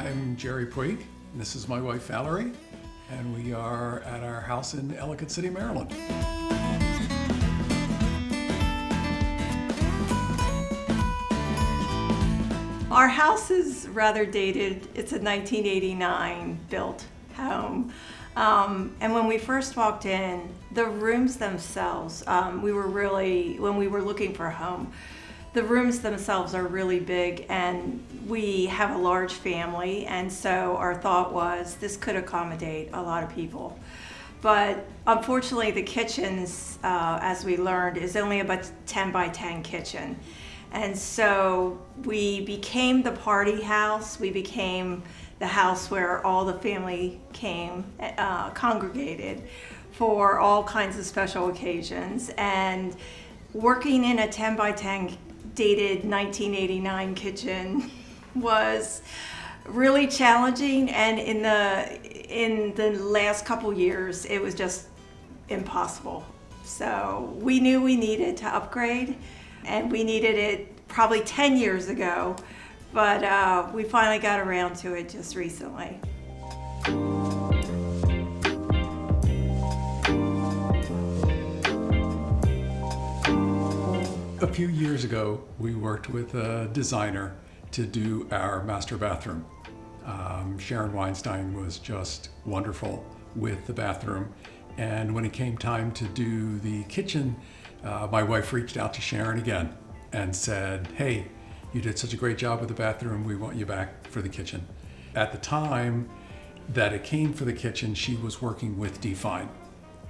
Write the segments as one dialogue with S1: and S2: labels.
S1: I'm Jerry Puig, and this is my wife Valerie, and we are at our house in Ellicott City, Maryland.
S2: Our house is rather dated. It's a 1989 built home. And when we first walked in, the rooms themselves, when we were looking for a home, the rooms themselves are really big, and we have a large family, and so our thought was this could accommodate a lot of people. But unfortunately, the kitchens, as we learned, is only about 10 by 10 kitchen. And so we became the party house. We became the house where all the family came, congregated for all kinds of special occasions. And working in a 10 by 10 dated 1989 kitchen was really challenging. And in the last couple years, it was just impossible. So we knew we needed to upgrade. And we needed it probably 10 years ago, but we finally got around to it just recently.
S1: A few years ago, we worked with a designer to do our master bathroom. Sharon Weinstein was just wonderful with the bathroom. And when it came time to do the kitchen, my wife reached out to Sharon again and said, hey, you did such a great job with the bathroom, we want you back for the kitchen. At the time that it came for the kitchen, she was working with Define.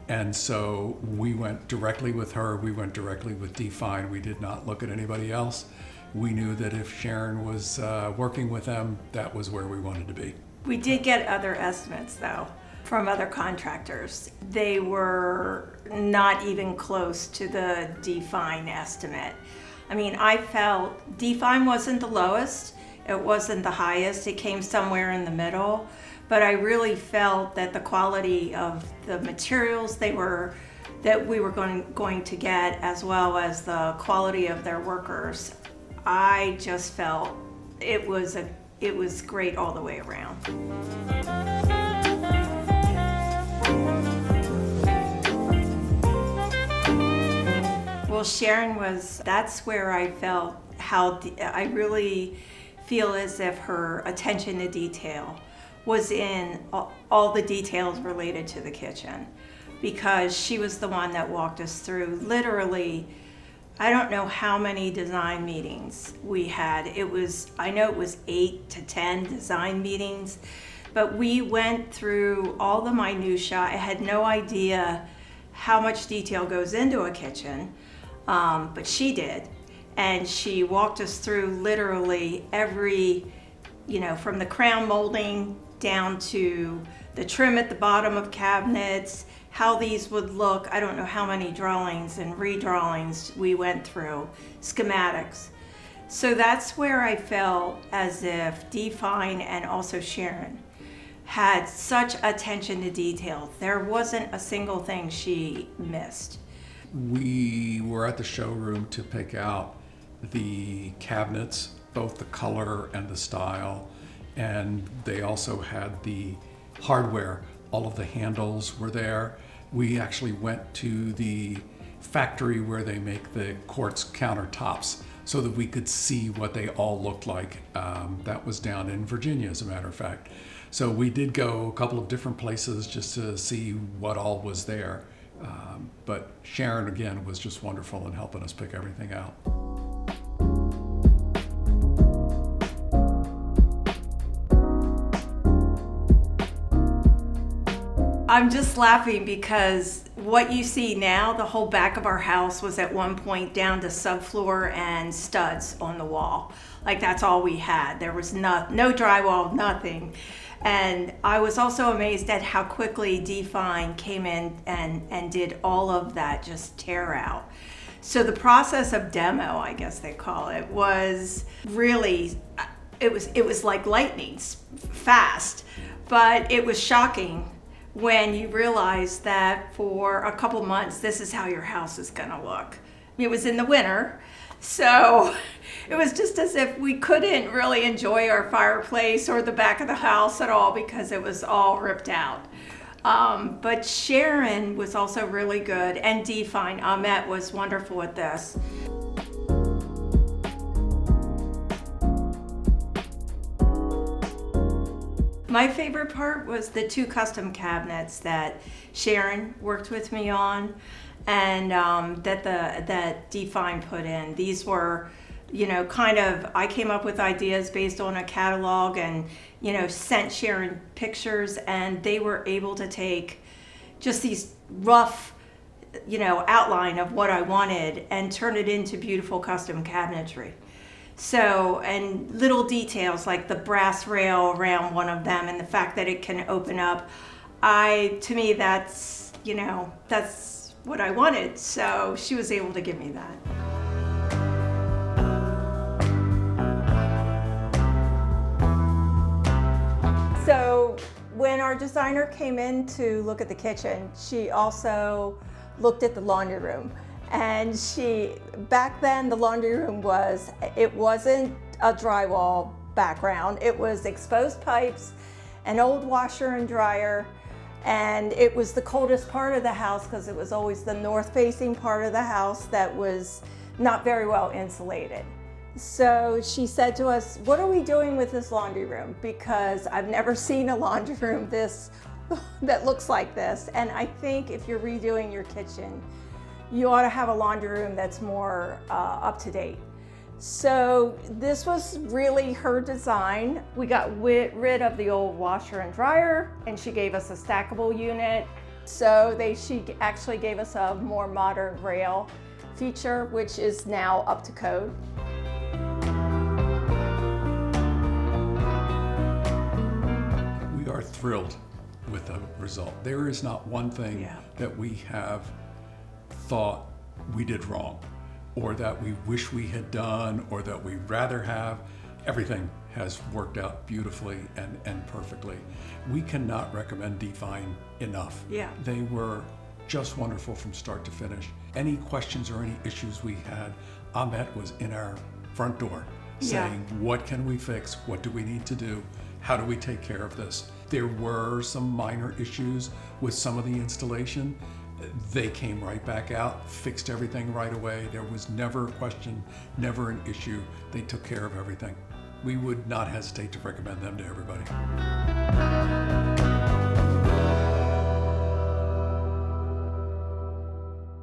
S1: And so we went directly with her, we went directly with Define. We did not look at anybody else. We knew that if Sharon was working with them, that was where we wanted to be.
S2: We did get other estimates though, from other contractors. They were not even close to the Define estimate. I mean, I felt Define wasn't the lowest, it wasn't the highest, it came somewhere in the middle, but I really felt that the quality of the materials that we were going to get, as well as the quality of their workers, I just felt it was great all the way around. Well, Sharon that's where I felt I really feel as if her attention to detail was in all the details related to the kitchen, because she was the one that walked us through literally, I don't know how many design meetings we had. I know it was 8 to 10 design meetings, but we went through all the minutia. I had no idea how much detail goes into a kitchen. But she did, and she walked us through literally every, from the crown molding down to the trim at the bottom of cabinets, how these would look. I don't know how many drawings and redrawings we went through, schematics. So that's where I felt as if Define and also Sharon had such attention to detail. There wasn't a single thing she missed.
S1: We were at the showroom to pick out the cabinets, both the color and the style, and they also had the hardware. All of the handles were there. We actually went to the factory where they make the quartz countertops so that we could see what they all looked like. That was down in Virginia, as a matter of fact. So we did go a couple of different places just to see what all was there. But Sharon, again, was just wonderful in helping us pick everything out.
S2: I'm just laughing because what you see now, the whole back of our house was at one point down to subfloor and studs on the wall. Like, that's all we had. There was no drywall, nothing. And I was also amazed at how quickly Define came in and did all of that just tear out. So the process of demo, I guess they call it, was really, it was like lightning fast, but it was shocking when you realize that for a couple months, this is how your house is gonna look. It was in the winter, so it was just as if we couldn't really enjoy our fireplace or the back of the house at all because it was all ripped out. But Sharon was also really good, and Define, Ahmet was wonderful at this. My favorite part was the 2 custom cabinets that Sharon worked with me on, and that Define put in. These were, I came up with ideas based on a catalog, and sent Sharon pictures, and they were able to take just these rough, outline of what I wanted and turn it into beautiful custom cabinetry. So, and little details like the brass rail around one of them and the fact that it can open up, to me, that's what I wanted. So she was able to give me that. So when our designer came in to look at the kitchen, she also looked at the laundry room. And back then the laundry room it wasn't a drywall background. It was exposed pipes, an old washer and dryer, and it was the coldest part of the house because it was always the north-facing part of the house that was not very well insulated. So she said to us, "What are we doing with this laundry room? Because I've never seen a laundry room that looks like this. And I think if you're redoing your kitchen, you ought to have a laundry room that's more up to date." So this was really her design. We got rid of the old washer and dryer, and she gave us a stackable unit. So she actually gave us a more modern rail feature, which is now up to code.
S1: We are thrilled with the result. There is not one thing that we have thought we did wrong, or that we wish we had done, or that we'd rather have. Everything has worked out beautifully and perfectly. We cannot recommend Define enough.
S2: Yeah.
S1: They were just wonderful from start to finish. Any questions or any issues we had, Ahmet was in our front door saying, what can we fix? What do we need to do? How do we take care of this? There were some minor issues with some of the installation. They came right back out, fixed everything right away. There was never a question, never an issue. They took care of everything. We would not hesitate to recommend them to everybody.